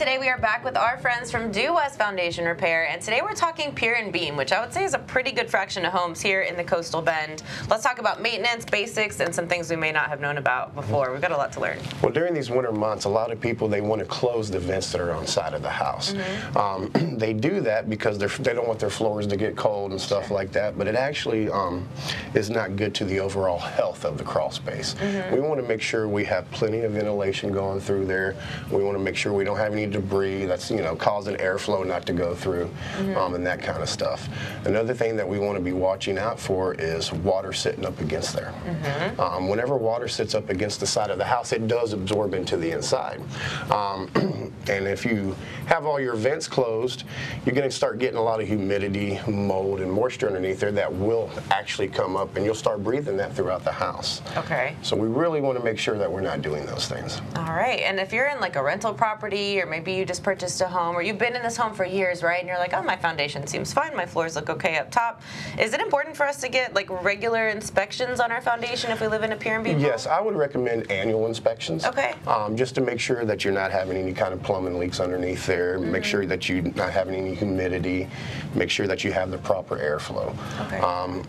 today we are back with our friends from Due West Foundation Repair, and today we're talking pier and beam, which I would say is a pretty good fraction of homes here in the coastal bend. Let's talk about maintenance, basics, and some things we may not have known about before. We've got a lot to learn. Well, during these winter months, a lot of people, they want to close the vents that are on the side of the house. They do that because they don't want their floors to get cold and stuff like that, but it actually is not good to the overall health of the crawl space. We want to make sure we have plenty of ventilation going through there. We want to make sure we don't have any debris that's causing airflow not to go through, and that kind of stuff. Another thing that we want to be watching out for is water sitting up against there. Whenever water sits up against the side of the house, it does absorb into the inside. And if you have all your vents closed, you're going to start getting a lot of humidity, mold, and moisture underneath there that will actually come up, and you'll start breathing that throughout the house. Okay. So we really want to make sure that we're not doing those things. All right. And if you're in like a rental property, or maybe you just purchased a home, or you've been in this home for years, right? And you're like, oh, my foundation seems fine. My floors look okay up top. Is it important for us to get like regular inspections on our foundation if we live in a pier and beam home? Yes, I would recommend annual inspections. Okay. Just to make sure that you're not having any kind of plumbing leaks underneath there. Make sure that you're not having any humidity. Make sure that you have the proper airflow. Okay.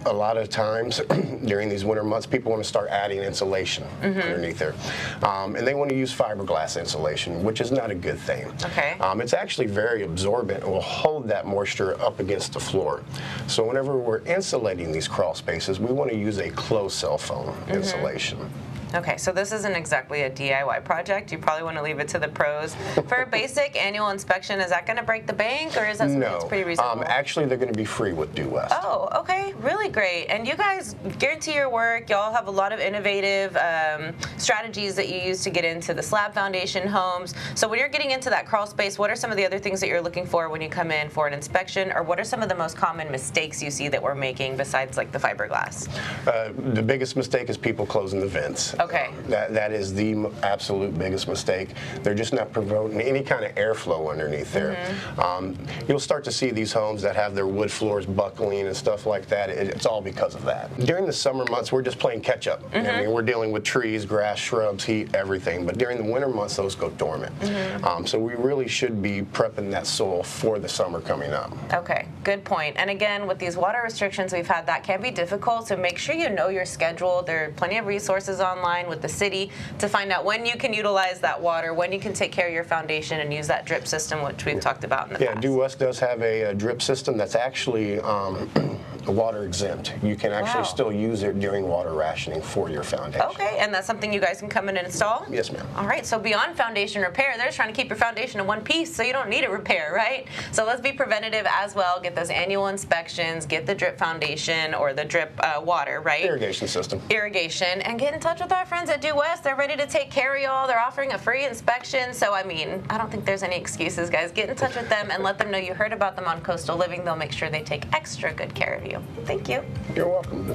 A lot of times during these winter months, people want to start adding insulation underneath there. And they want to use fiberglass insulation, which is not a good thing. Okay. It's actually very absorbent and will hold that moisture up against the floor. So whenever we're insulating these crawl spaces, we want to use a closed cell phone insulation. Okay, so this isn't exactly a DIY project. You probably want to leave it to the pros. For a basic annual inspection, is that going to break the bank, or is that something that's pretty reasonable? Actually, they're going to be free with Due West. Oh, okay, really great. And you guys guarantee your work. Y'all have a lot of innovative strategies that you use to get into the slab foundation homes. So when you're getting into that crawl space, what are some of the other things that you're looking for when you come in for an inspection, or what are some of the most common mistakes you see that we're making besides like the fiberglass? The biggest mistake is people closing the vents. Okay. That is the absolute biggest mistake. They're just not promoting any kind of airflow underneath there. You'll start to see these homes that have their wood floors buckling and stuff like that. It's all because of that. During the summer months, we're just playing catch up. I mean, we're dealing with trees, grass, shrubs, heat, everything. But during the winter months, those go dormant. So we really should be prepping that soil for the summer coming up. Okay, good point. And again, with these water restrictions we've had, that can be difficult. So make sure you know your schedule. There are plenty of resources online with the city to find out when you can utilize that water, when you can take care of your foundation and use that drip system, which we've talked about in the past. Yeah, Due West does have a drip system that's actually water exempt. You can actually still use it during water rationing for your foundation. Okay, and that's something you guys can come in and install? Yes, ma'am. All right, so beyond foundation repair, they're just trying to keep your foundation in one piece so you don't need a repair, right? So let's be preventative as well. Get those annual inspections, get the drip foundation or the drip water, right? Irrigation system. Irrigation, and get in touch with our friends at Due West. They're ready to take care of y'all. They're offering a free inspection. So, I mean, I don't think there's any excuses, guys. Get in touch with them and let them know you heard about them on Coastal Living. They'll make sure they take extra good care of you. Thank you. You're welcome.